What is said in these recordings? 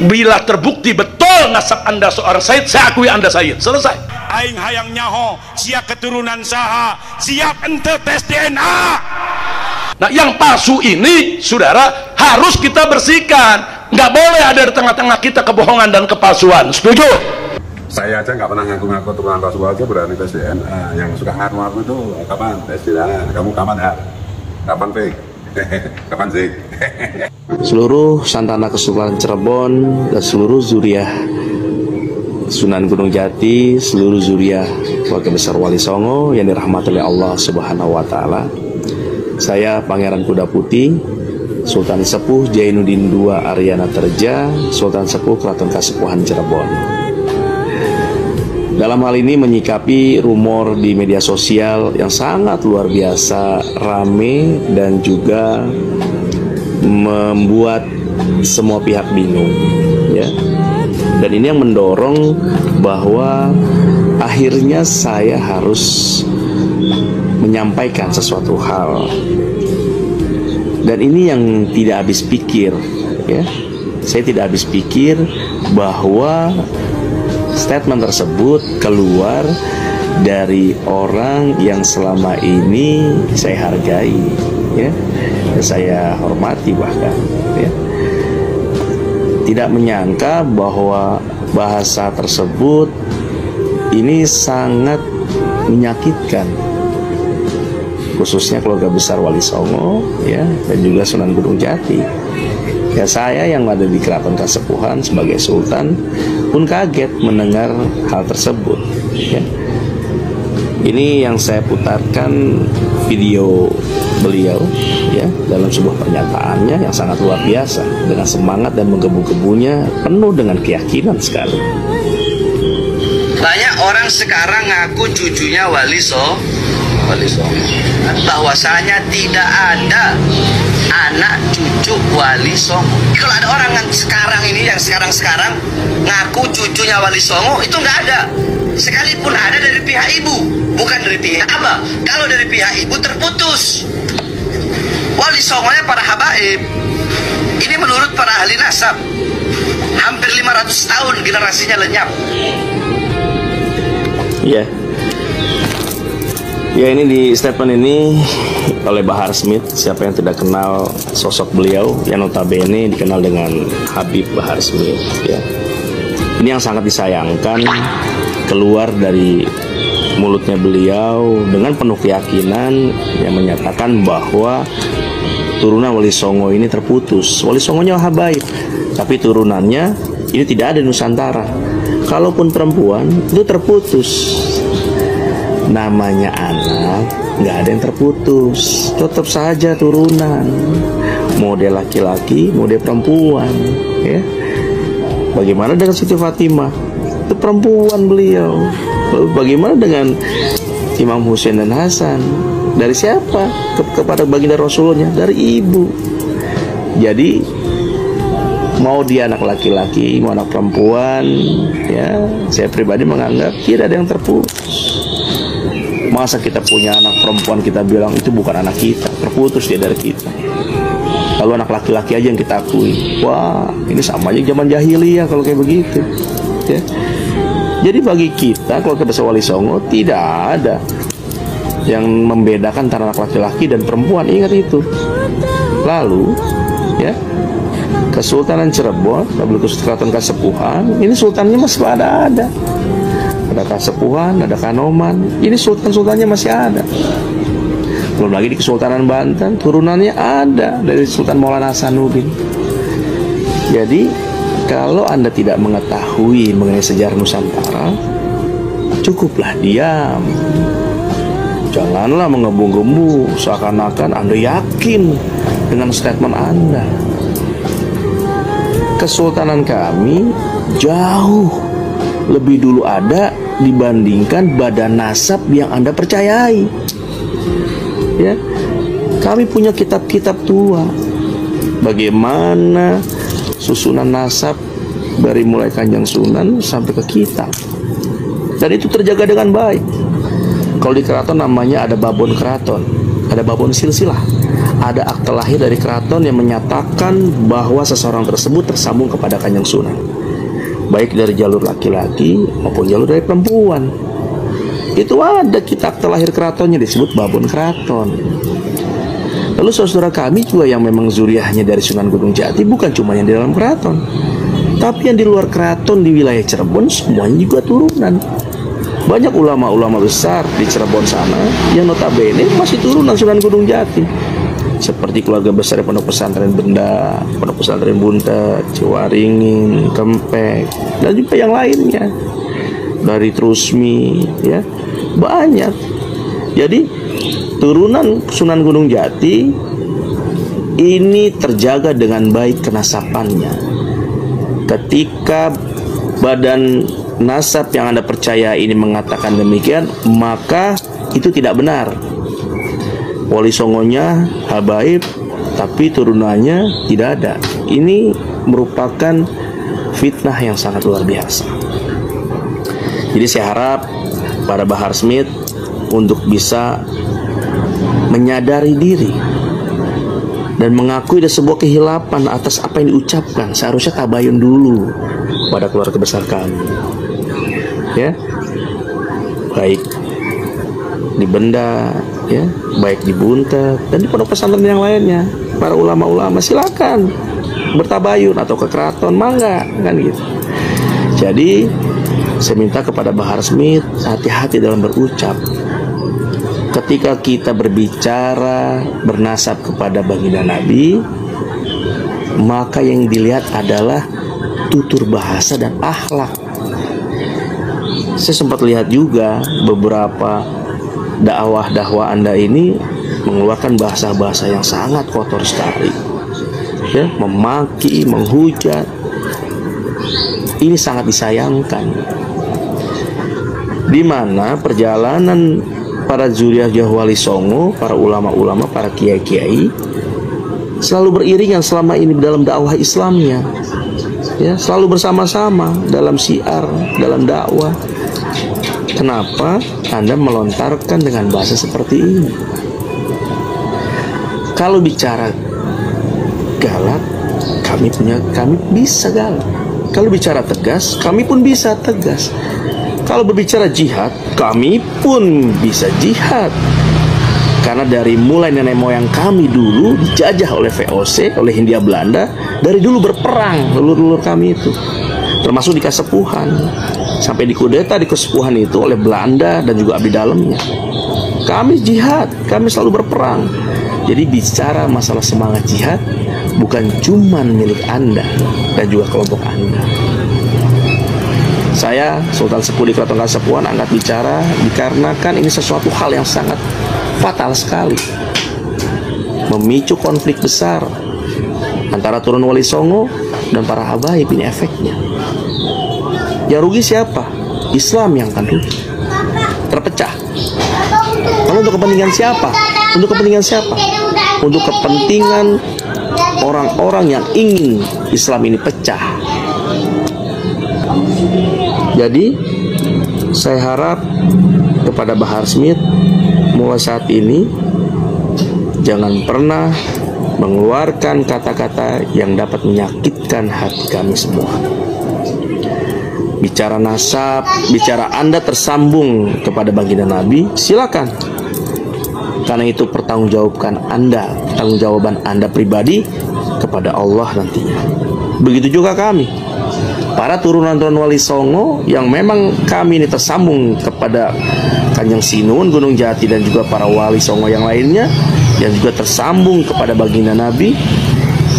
Bila terbukti betul nasab anda seorang Sayyid, saya akui anda Sayyid. Selesai. Aing hayang nyaho siap keturunan saha, siap ente tes DNA. Nah, yang palsu ini, saudara, harus kita bersihkan. Nggak boleh ada di tengah-tengah kita kebohongan dan kepalsuan. Setuju? Saya aja nggak pernah ngaku-ngaku turunan Rasulullah aja berani tes DNA. Yang suka ngaku-ngaku itu kapan tes DNA? Kamu kapan Har? Kapan Pik? Kapan sih? Seluruh Santana Kesultanan Cirebon dan seluruh zuriah Sunan Gunung Jati, seluruh zuriah keluarga besar Wali Songo yang dirahmati oleh Allah Subhanahu wa taala. Saya Pangeran Kuda Putih, Sultan Sepuh Jainuddin II Aryana Terja, Sultan Sepuh Keraton Kasepuhan Cirebon. Dalam hal ini menyikapi rumor di media sosial yang sangat luar biasa rame dan juga membuat semua pihak bingung, ya. Dan ini yang mendorong bahwa akhirnya saya harus menyampaikan sesuatu hal. Dan ini yang tidak habis pikir, ya. Saya tidak habis pikir bahwa statement tersebut keluar dari orang yang selama ini saya hargai, ya, saya hormati bahkan, ya. Tidak menyangka bahwa bahasa tersebut ini sangat menyakitkan, khususnya keluarga besar Wali Songo, ya, dan juga Sunan Gunung Jati. Ya, saya yang ada di Keraton Kasepuhan sebagai Sultan pun kaget mendengar hal tersebut, ya. Ini yang saya putarkan video beliau, ya, dalam sebuah pernyataannya yang sangat luar biasa, dengan semangat dan menggebu-gebunya penuh dengan keyakinan sekali. Banyak orang sekarang ngaku cucunya Wali Songo, bahwasanya tidak ada anak cucu Wali Songo. Kalau ada orang yang sekarang ini, yang sekarang ngaku cucunya Wali Songo, itu nggak ada. Sekalipun ada dari pihak ibu, bukan dari pihak abah. Kalau dari pihak ibu terputus. Wali Songonya para habaib. Ini menurut para ahli nasab, hampir 500 tahun generasinya lenyap. Ya. Ya, ini di statement ini oleh Bahar Smith. Siapa yang tidak kenal sosok beliau yang notabene dikenal dengan Habib Bahar Smith, ya. Ini yang sangat disayangkan keluar dari mulutnya beliau dengan penuh keyakinan yang menyatakan bahwa turunan Wali Songo ini terputus. Wali Songonya habaib, tapi turunannya ini tidak ada di Nusantara. Kalaupun perempuan itu terputus. Namanya anak, nggak ada yang terputus, tetap saja turunan, model laki-laki, model perempuan, ya. Bagaimana dengan Siti Fatimah? Itu perempuan beliau. Lalu bagaimana dengan Imam Husain dan Hasan? Dari siapa? Kepada baginda Rasulnya, dari ibu. Jadi mau dia anak laki-laki, mau anak perempuan, ya, saya pribadi menganggap tidak ada yang terputus. Masa kita punya anak perempuan kita bilang itu bukan anak kita, terputus dia dari kita. Lalu anak laki-laki aja yang kita akui. Wah, ini sama aja zaman jahiliyah kalau kayak begitu, ya. Jadi bagi kita keluarga besar Wali Songo tidak ada yang membedakan antara anak laki-laki dan perempuan. Ingat itu. Lalu, ya, Kesultanan Cirebon, Keraton Kasepuhan, ini sultannya masih ada. Ada Kasepuhan, ada Kanoman, ini sultan-sultannya masih ada. Belum lagi di Kesultanan Banten, turunannya ada dari Sultan Maulana Hasanuddin. Jadi, kalau Anda tidak mengetahui mengenai sejarah Nusantara, cukuplah diam. Janganlah menggembu-gembu seakan-akan Anda yakin dengan statement Anda. Kesultanan kami jauh lebih dulu ada dibandingkan badan nasab yang Anda percayai, ya. Kami punya kitab-kitab tua bagaimana susunan nasab dari mulai Kanjeng Sunan sampai ke kita, dan itu terjaga dengan baik. Kalau di keraton namanya ada babon keraton, ada babon silsilah, ada akte lahir dari keraton yang menyatakan bahwa seseorang tersebut tersambung kepada Kanjeng Sunan, baik dari jalur laki-laki maupun jalur dari perempuan. Itu ada kitab akte lahir keratonnya, disebut Babon Keraton. Lalu saudara kami juga yang memang zuriahnya dari Sunan Gunung Jati bukan cuma yang di dalam keraton, tapi yang di luar keraton di wilayah Cirebon semuanya juga turunan. Banyak ulama-ulama besar di Cirebon sana yang notabene masih turunan Sunan Gunung Jati, seperti keluarga besar Pondok Pesantren Benda, Pondok Pesantren Buntet, Ciwaringin, Kempek, dan juga yang lainnya dari Trusmi, ya banyak. Jadi turunan Sunan Gunung Jati ini terjaga dengan baik kenasapannya. Ketika badan nasab yang Anda percaya ini mengatakan demikian, maka itu tidak benar. Wali Songonya habaib, tapi turunannya tidak ada. Ini merupakan fitnah yang sangat luar biasa. Jadi saya harap para Bahar Smith untuk bisa menyadari diri dan mengakui ada sebuah kehilapan atas apa yang diucapkan. Seharusnya tabayun dulu pada keluarga besar kami, ya, baik di Benda, ya, baik di Buntet dan di pondok pesantren yang lainnya. Para ulama-ulama silakan bertabayun atau ke keraton, mangga, kan gitu. Jadi saya minta kepada Bahar Smith hati-hati dalam berucap. Ketika kita berbicara bernasab kepada baginda Nabi, maka yang dilihat adalah tutur bahasa dan akhlak. Saya sempat lihat juga beberapa dakwah Anda ini mengeluarkan bahasa-bahasa yang sangat kotor sekali, ya, memaki, menghujat. Ini sangat disayangkan, di mana perjalanan para zuriat Wali Songo, para ulama-ulama, para kiai-kiai selalu beriringan selama ini dalam dakwah Islamnya, ya, selalu bersama-sama dalam syiar, dalam dakwah. Kenapa Anda melontarkan dengan bahasa seperti ini? Kalau bicara galak, kami bisa galak. Kalau bicara tegas, kami pun bisa tegas. Kalau berbicara jihad, kami pun bisa jihad. Karena dari mulai nenek moyang kami dulu dijajah oleh VOC, oleh Hindia Belanda, dari dulu berperang leluhur kami itu, termasuk di Kasepuhan, sampai dikudeta di Kasepuhan itu oleh Belanda dan juga abdi dalamnya. Kami jihad, kami selalu berperang. Jadi bicara masalah semangat jihad bukan cuma milik Anda dan juga kelompok Anda. Saya Sultan Sepuh di Keraton Kasepuhan angkat bicara dikarenakan ini sesuatu hal yang sangat fatal sekali, memicu konflik besar antara turun Wali Songo dan para habaib. Ini efeknya. Yang rugi siapa? Islam yang akan rugi, terpecah. Lalu untuk kepentingan siapa? Untuk kepentingan siapa? Untuk kepentingan orang-orang yang ingin Islam ini pecah. Jadi saya harap kepada Bahar Smith, mulai saat ini jangan pernah mengeluarkan kata-kata yang dapat menyakitkan hati kami semua. Bicara nasab, bicara Anda tersambung kepada baginda Nabi, silakan. Karena itu pertanggungjawaban Anda pribadi kepada Allah nantinya. Begitu juga kami, para turunan-turunan Wali Songo yang memang kami ini tersambung kepada Kanjeng Sinun, Gunung Jati, dan juga para Wali Songo yang lainnya yang juga tersambung kepada baginda Nabi,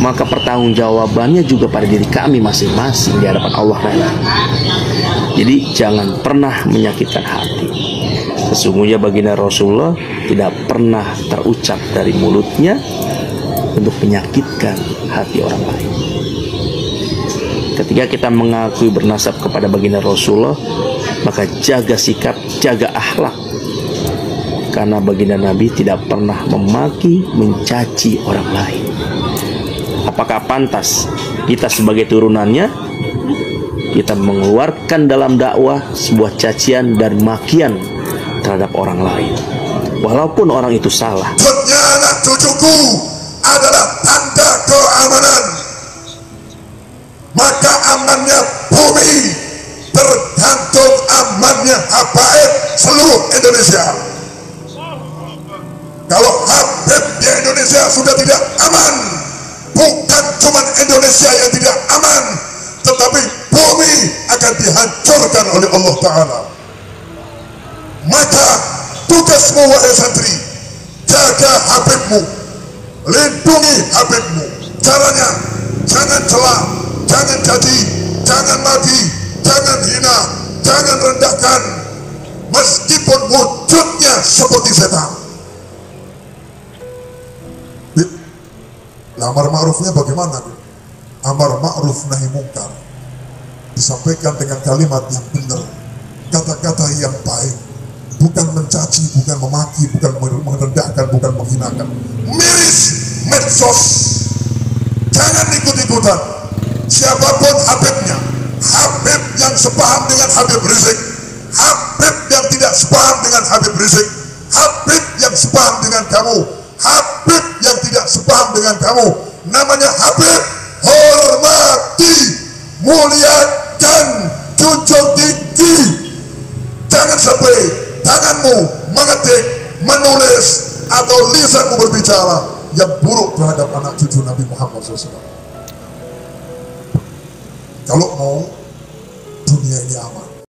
maka pertanggungjawabannya juga pada diri kami masing-masing di hadapan Allah nanti. Jadi jangan pernah menyakitkan hati. Sesungguhnya baginda Rasulullah tidak pernah terucap dari mulutnya untuk menyakitkan hati orang lain. Ketika kita mengakui bernasab kepada baginda Rasulullah, maka jaga sikap, jaga akhlak. Karena baginda Nabi tidak pernah memaki, mencaci orang lain. Apakah pantas kita sebagai turunannya kita mengeluarkan dalam dakwah sebuah cacian dan makian terhadap orang lain, walaupun orang itu salah? cucuku adalah tanda keamanan, maka amannya bumi tergantung amannya habaib seluruh Indonesia. Kalau Habib di Indonesia sudah tidak aman, bukan cuma Indonesia yang tidak aman, tetapi bumi akan dihancurkan oleh Allah Ta'ala. Maka tugasmu wahai santri, jaga Habibmu, lindungi Habibmu. Caranya jangan celah, jangan caci, jangan maki, jangan hina, jangan rendahkan, meskipun wujudnya seperti setan. Amar ma'rufnya bagaimana? Amar ma'ruf nahi mungkar disampaikan dengan kalimat yang benar, kata-kata yang baik, bukan mencaci, bukan memaki, bukan merendahkan, bukan menghinakan. Miris medsos, jangan ikut-ikutan. Siapapun Habibnya, Habib yang sepaham dengan Habib Rizik, Habib yang tidak sepaham dengan Habib Rizik, Habib yang sepaham dengan kamu, Habib yang tidak sepaham dengan kamu, namanya Habib, hormati, muliakan, junjung tinggi. Jangan sampai tanganmu mengetik, menulis, atau lisanmu berbicara yang buruk terhadap anak cucu Nabi Muhammad SAW. Kalau mau dunia ini aman,